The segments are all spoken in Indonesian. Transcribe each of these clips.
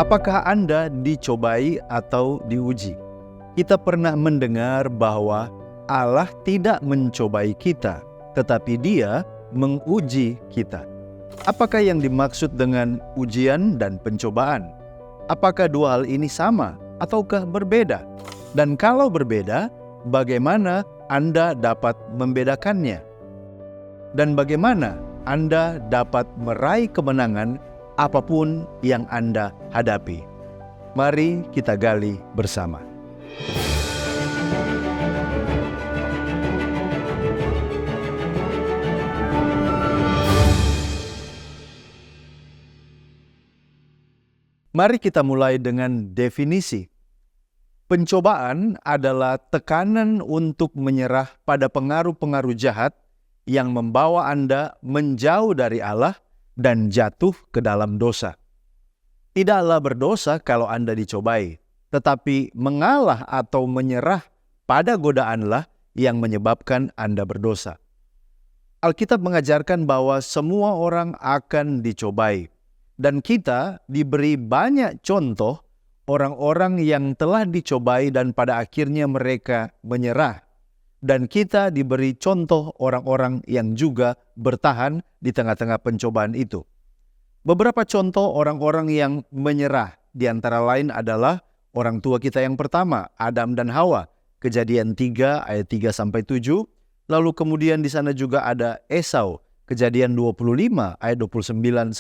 Apakah Anda dicobai atau diuji? Kita pernah mendengar bahwa Allah tidak mencobai kita, tetapi Dia menguji kita. Apakah yang dimaksud dengan ujian dan pencobaan? Apakah dua hal ini sama ataukah berbeda? Dan kalau berbeda, bagaimana Anda dapat membedakannya? Dan bagaimana Anda dapat meraih kemenangan apapun yang Anda hadapi? Mari kita gali bersama. Mari kita mulai dengan definisi. Pencobaan adalah tekanan untuk menyerah pada pengaruh-pengaruh jahat yang membawa Anda menjauh dari Allah dan jatuh ke dalam dosa. Tidaklah berdosa kalau Anda dicobai, tetapi mengalah atau menyerah pada godaanlah yang menyebabkan Anda berdosa. Alkitab mengajarkan bahwa semua orang akan dicobai, dan kita diberi banyak contoh orang-orang yang telah dicobai dan pada akhirnya mereka menyerah. Dan kita diberi contoh orang-orang yang juga bertahan di tengah-tengah pencobaan itu. Beberapa contoh orang-orang yang menyerah di antara lain adalah orang tua kita yang pertama, Adam dan Hawa, Kejadian 3 ayat 3-7. Lalu kemudian di sana juga ada Esau, Kejadian 25 ayat 29-34,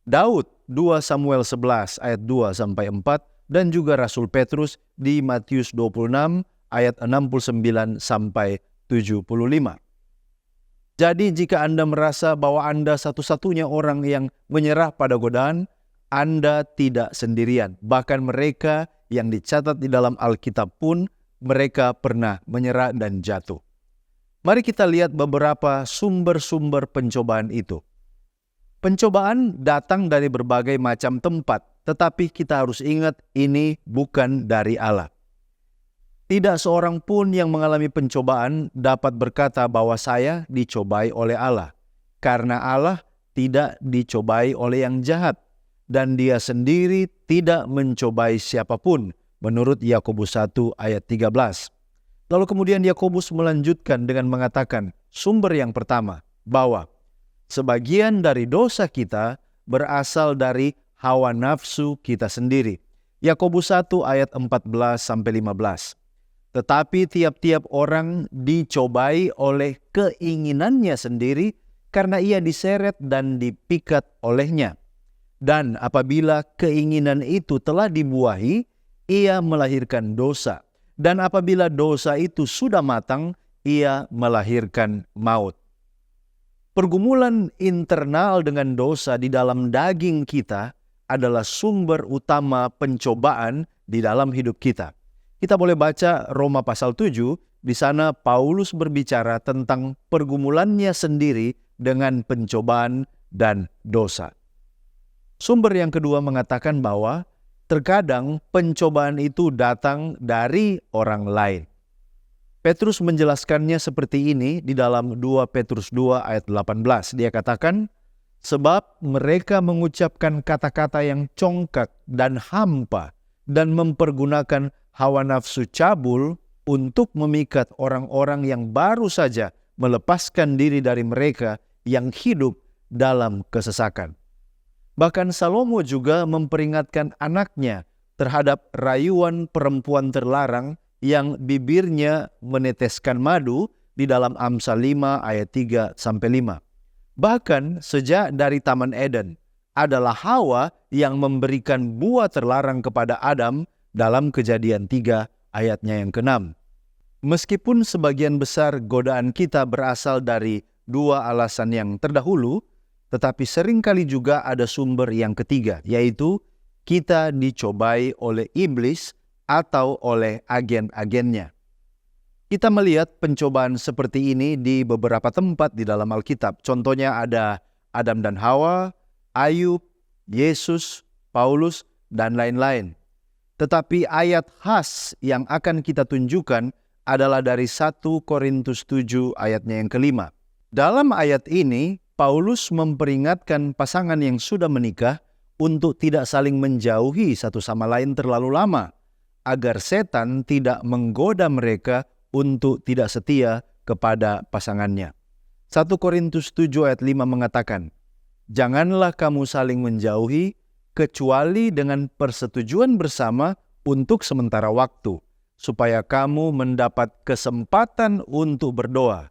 Daud 2 Samuel 11 ayat 2-4, dan juga Rasul Petrus di Matius 26 ayat 69-75. Jadi jika Anda merasa bahwa Anda satu-satunya orang yang menyerah pada godaan, Anda tidak sendirian. Bahkan mereka yang dicatat di dalam Alkitab pun mereka pernah menyerah dan jatuh. Mari kita lihat beberapa sumber-sumber pencobaan itu. Pencobaan datang dari berbagai macam tempat, tetapi kita harus ingat ini bukan dari Allah. Tidak seorang pun yang mengalami pencobaan dapat berkata bahwa saya dicobai oleh Allah, karena Allah tidak dicobai oleh yang jahat, dan Dia sendiri tidak mencobai siapapun, menurut Yakobus 1 ayat 13. Lalu kemudian Yakobus melanjutkan dengan mengatakan, sumber yang pertama, bahwa sebagian dari dosa kita berasal dari hawa nafsu kita sendiri. Yakobus 1 ayat 14-15. Tetapi tiap-tiap orang dicobai oleh keinginannya sendiri karena ia diseret dan dipikat olehnya. Dan apabila keinginan itu telah dibuahi, ia melahirkan dosa. Dan apabila dosa itu sudah matang, ia melahirkan maut. Pergumulan internal dengan dosa di dalam daging kita adalah sumber utama pencobaan di dalam hidup kita. Kita boleh baca Roma pasal 7, di sana Paulus berbicara tentang pergumulannya sendiri dengan pencobaan dan dosa. Sumber yang kedua mengatakan bahwa terkadang pencobaan itu datang dari orang lain. Petrus menjelaskannya seperti ini di dalam 2 Petrus 2 ayat 18. Dia katakan, sebab mereka mengucapkan kata-kata yang congkak dan hampa dan mempergunakan hawa nafsu cabul untuk memikat orang-orang yang baru saja melepaskan diri dari mereka yang hidup dalam kesesakan. Bahkan Salomo juga memperingatkan anaknya terhadap rayuan perempuan terlarang yang bibirnya meneteskan madu di dalam Amsal 5 ayat 3-5. Bahkan sejak dari Taman Eden adalah Hawa yang memberikan buah terlarang kepada Adam dalam Kejadian 3 ayatnya yang ke-6. Meskipun sebagian besar godaan kita berasal dari dua alasan yang terdahulu, tetapi seringkali juga ada sumber yang ketiga, yaitu kita dicobai oleh iblis atau oleh agen-agennya. Kita melihat pencobaan seperti ini di beberapa tempat di dalam Alkitab. Contohnya ada Adam dan Hawa, Ayub, Yesus, Paulus, dan lain-lain. Tetapi ayat khas yang akan kita tunjukkan adalah dari 1 Korintus 7 ayatnya yang ke-5. Dalam ayat ini, Paulus memperingatkan pasangan yang sudah menikah untuk tidak saling menjauhi satu sama lain terlalu lama, agar setan tidak menggoda mereka untuk tidak setia kepada pasangannya. 1 Korintus 7 ayat 5 mengatakan, "Janganlah kamu saling menjauhi, kecuali dengan persetujuan bersama untuk sementara waktu, supaya kamu mendapat kesempatan untuk berdoa.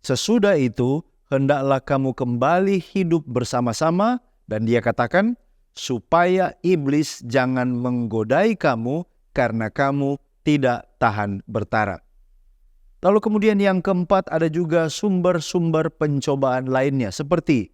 Sesudah itu, hendaklah kamu kembali hidup bersama-sama," dan dia katakan, "supaya iblis jangan menggodai kamu karena kamu tidak tahan bertara." Lalu kemudian yang keempat, ada juga sumber-sumber pencobaan lainnya seperti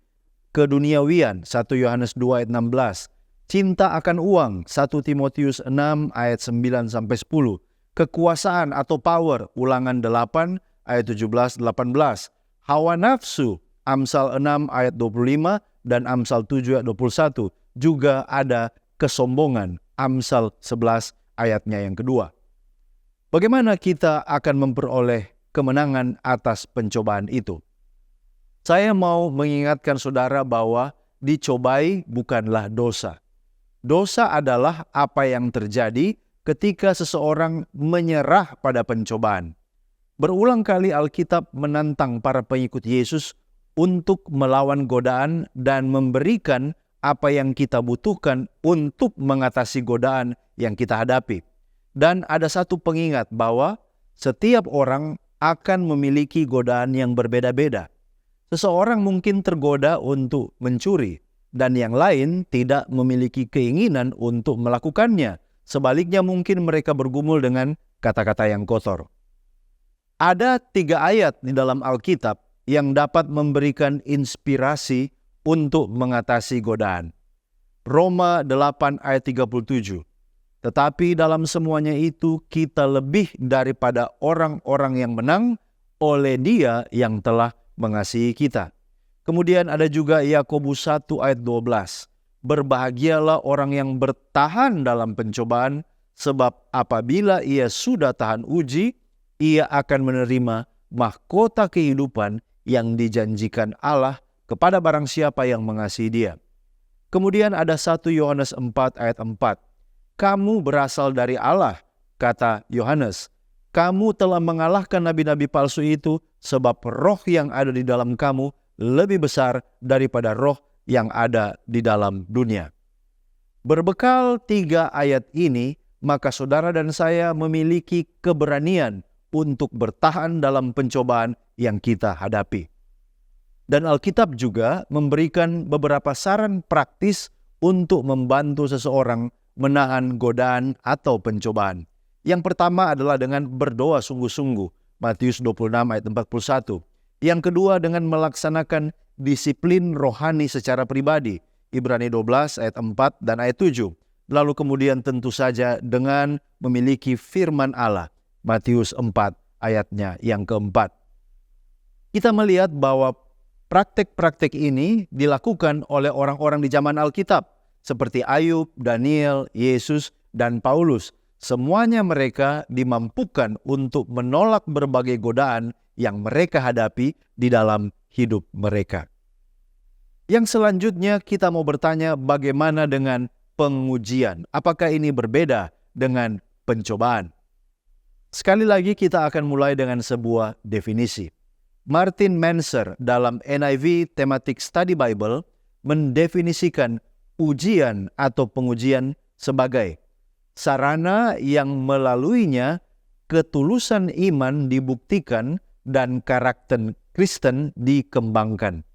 keduniawian, 1 Yohanes 2 ayat 16, cinta akan uang, 1 Timotius 6 ayat 9-10, kekuasaan atau power, Ulangan 8 ayat 17-18, hawa nafsu, Amsal 6 ayat 25 dan Amsal 7 ayat 21, juga ada kesombongan, Amsal 11 ayatnya yang kedua. Bagaimana kita akan memperoleh kemenangan atas pencobaan itu? Saya mau mengingatkan saudara bahwa dicobai bukanlah dosa. Dosa adalah apa yang terjadi ketika seseorang menyerah pada pencobaan. Berulang kali Alkitab menantang para pengikut Yesus untuk melawan godaan dan memberikan apa yang kita butuhkan untuk mengatasi godaan yang kita hadapi. Dan ada satu pengingat bahwa setiap orang akan memiliki godaan yang berbeda-beda. Seseorang mungkin tergoda untuk mencuri, dan yang lain tidak memiliki keinginan untuk melakukannya. Sebaliknya mungkin mereka bergumul dengan kata-kata yang kotor. Ada 3 ayat di dalam Alkitab yang dapat memberikan inspirasi untuk mengatasi godaan. Roma 8 ayat 37. Tetapi dalam semuanya itu kita lebih daripada orang-orang yang menang oleh Dia yang telah mengasihi kita. Kemudian ada juga Yakobus 1 ayat 12. Berbahagialah orang yang bertahan dalam pencobaan, sebab apabila ia sudah tahan uji, ia akan menerima mahkota kehidupan yang dijanjikan Allah kepada barang siapa yang mengasihi Dia. Kemudian ada 1 Yohanes 4 ayat 4. Kamu berasal dari Allah, kata Yohanes. Kamu telah mengalahkan nabi-nabi palsu itu, sebab roh yang ada di dalam kamu lebih besar daripada roh yang ada di dalam dunia. Berbekal 3 ayat ini, maka saudara dan saya memiliki keberanian untuk bertahan dalam pencobaan yang kita hadapi. Dan Alkitab juga memberikan beberapa saran praktis untuk membantu seseorang menahan godaan atau pencobaan. Yang pertama adalah dengan berdoa sungguh-sungguh, Matius 26 ayat 41. Yang kedua dengan melaksanakan disiplin rohani secara pribadi, Ibrani 12 ayat 4 dan ayat 7. Lalu kemudian tentu saja dengan memiliki firman Allah, Matius 4 ayatnya yang keempat. Kita melihat bahwa praktek-praktek ini dilakukan oleh orang-orang di zaman Alkitab, seperti Ayub, Daniel, Yesus, dan Paulus. Semuanya mereka dimampukan untuk menolak berbagai godaan yang mereka hadapi di dalam hidup mereka. Yang selanjutnya kita mau bertanya, bagaimana dengan pengujian? Apakah ini berbeda dengan pencobaan? Sekali lagi kita akan mulai dengan sebuah definisi. Martin Menser dalam NIV Thematic Study Bible mendefinisikan ujian atau pengujian sebagai sarana yang melaluinya ketulusan iman dibuktikan dan karakter Kristen dikembangkan.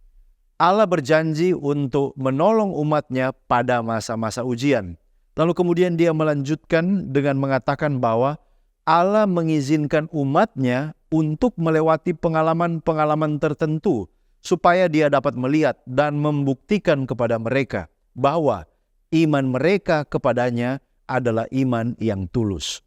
Allah berjanji untuk menolong umatnya pada masa-masa ujian. Lalu kemudian dia melanjutkan dengan mengatakan bahwa Allah mengizinkan umatnya untuk melewati pengalaman-pengalaman tertentu supaya dia dapat melihat dan membuktikan kepada mereka bahwa iman mereka kepadanya adalah iman yang tulus.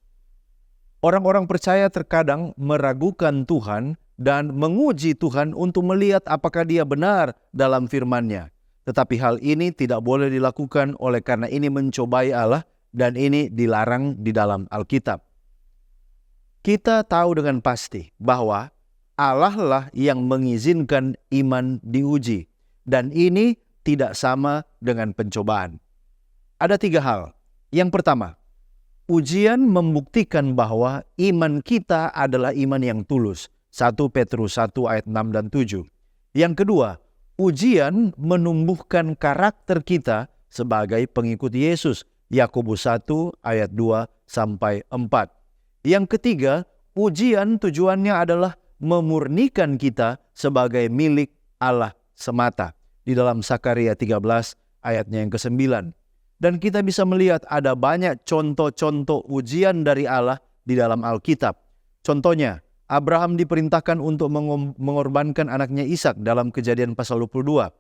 Orang-orang percaya terkadang meragukan Tuhan dan menguji Tuhan untuk melihat apakah Dia benar dalam firman-Nya. Tetapi hal ini tidak boleh dilakukan oleh karena ini mencobai Allah dan ini dilarang di dalam Alkitab. Kita tahu dengan pasti bahwa Allah lah yang mengizinkan iman diuji, dan ini tidak sama dengan pencobaan. Ada 3 hal. Yang pertama, ujian membuktikan bahwa iman kita adalah iman yang tulus. 1 Petrus 1 ayat 6 dan 7. Yang kedua, ujian menumbuhkan karakter kita sebagai pengikut Yesus. Yakobus 1 ayat 2 sampai 4. Yang ketiga, ujian tujuannya adalah memurnikan kita sebagai milik Allah semata. Di dalam Sakaria 13 ayatnya yang ke-9. Dan kita bisa melihat ada banyak contoh-contoh ujian dari Allah di dalam Alkitab. Contohnya, Abraham diperintahkan untuk mengorbankan anaknya Ishak dalam Kejadian pasal 22.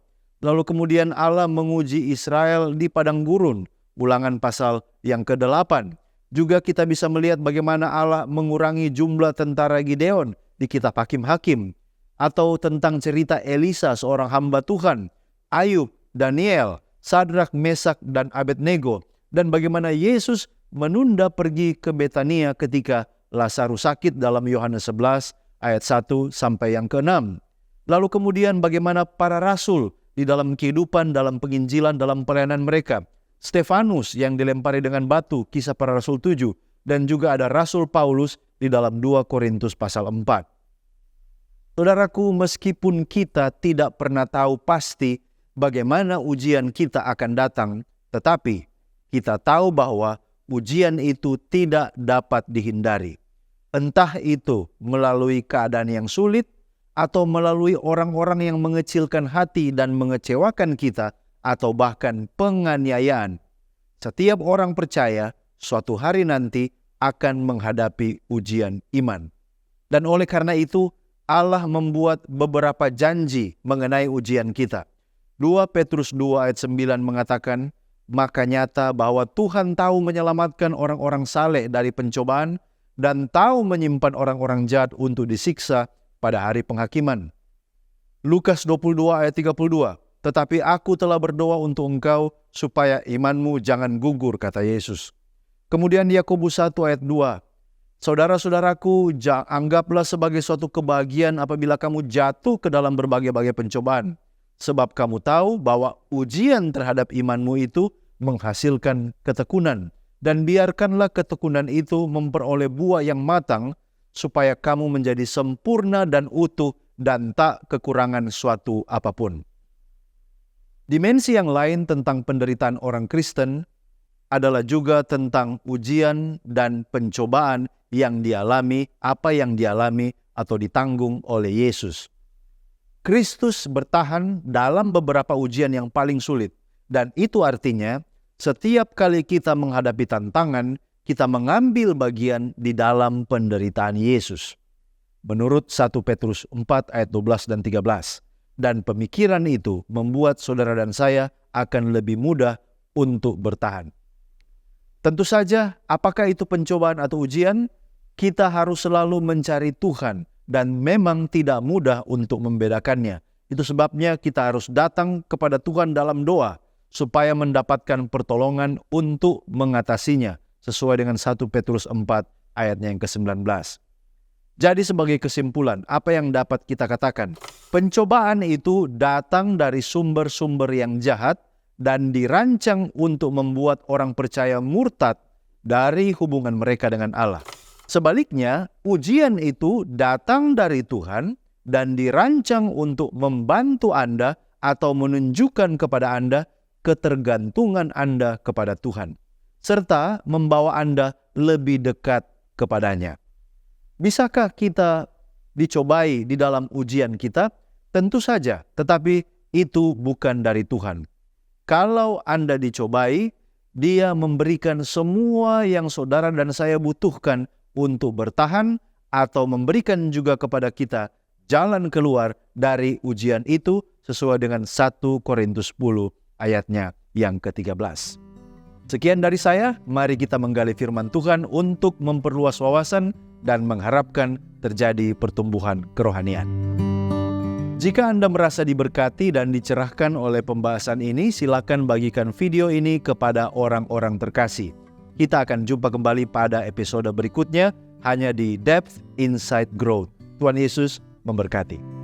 Lalu kemudian Allah menguji Israel di padang gurun, Ulangan pasal yang ke-8. Juga kita bisa melihat bagaimana Allah mengurangi jumlah tentara Gideon di kitab Hakim-Hakim. Atau tentang cerita Elisa, seorang hamba Tuhan, Ayub, Daniel, Sadrak, Mesak, dan Abednego, dan bagaimana Yesus menunda pergi ke Betania ketika Lazarus sakit dalam Yohanes 11 ayat 1 sampai yang ke-6. Lalu kemudian bagaimana para rasul di dalam kehidupan, dalam penginjilan, dalam pelayanan mereka. Stefanus yang dilempari dengan batu, Kisah Para Rasul 7, dan juga ada Rasul Paulus di dalam 2 Korintus pasal 4. Saudaraku, meskipun kita tidak pernah tahu pasti bagaimana ujian kita akan datang, tetapi kita tahu bahwa ujian itu tidak dapat dihindari. Entah itu melalui keadaan yang sulit atau melalui orang-orang yang mengecilkan hati dan mengecewakan kita atau bahkan penganiayaan. Setiap orang percaya suatu hari nanti akan menghadapi ujian iman. Dan oleh karena itu Allah membuat beberapa janji mengenai ujian kita. 2 Petrus 2 ayat 9 mengatakan, maka nyata bahwa Tuhan tahu menyelamatkan orang-orang saleh dari pencobaan dan tahu menyimpan orang-orang jahat untuk disiksa pada hari penghakiman. Lukas 22 ayat 32, tetapi aku telah berdoa untuk engkau supaya imanmu jangan gugur, kata Yesus. Kemudian Yakobus 1 ayat 2, saudara-saudaraku, anggaplah sebagai suatu kebahagiaan apabila kamu jatuh ke dalam berbagai-bagai pencobaan. Sebab kamu tahu bahwa ujian terhadap imanmu itu menghasilkan ketekunan. Dan biarkanlah ketekunan itu memperoleh buah yang matang, supaya kamu menjadi sempurna dan utuh dan tak kekurangan suatu apapun. Dimensi yang lain tentang penderitaan orang Kristen adalah juga tentang ujian dan pencobaan yang dialami, apa yang dialami atau ditanggung oleh Yesus. Kristus bertahan dalam beberapa ujian yang paling sulit, dan itu artinya setiap kali kita menghadapi tantangan, kita mengambil bagian di dalam penderitaan Yesus. Menurut 1 Petrus 4 ayat 12 dan 13, dan pemikiran itu membuat saudara dan saya akan lebih mudah untuk bertahan. Tentu saja, apakah itu pencobaan atau ujian? Kita harus selalu mencari Tuhan dan memang tidak mudah untuk membedakannya. Itu sebabnya kita harus datang kepada Tuhan dalam doa supaya mendapatkan pertolongan untuk mengatasinya sesuai dengan 1 Petrus 4 ayatnya yang ke-19. Jadi sebagai kesimpulan, apa yang dapat kita katakan? Pencobaan itu datang dari sumber-sumber yang jahat dan dirancang untuk membuat orang percaya murtad dari hubungan mereka dengan Allah. Sebaliknya, ujian itu datang dari Tuhan dan dirancang untuk membantu Anda atau menunjukkan kepada Anda ketergantungan Anda kepada Tuhan, serta membawa Anda lebih dekat kepadanya. Bisakah kita dicobai di dalam ujian kita? Tentu saja, tetapi itu bukan dari Tuhan. Kalau Anda dicobai, Dia memberikan semua yang saudara dan saya butuhkan untuk bertahan atau memberikan juga kepada kita jalan keluar dari ujian itu sesuai dengan 1 Korintus 10 ayatnya yang ke-13. Sekian dari saya, mari kita menggali firman Tuhan untuk memperluas wawasan dan mengharapkan terjadi pertumbuhan kerohanian. Jika Anda merasa diberkati dan dicerahkan oleh pembahasan ini, silakan bagikan video ini kepada orang-orang terkasih. Kita akan jumpa kembali pada episode berikutnya hanya di Depth Insight Growth. Tuhan Yesus memberkati.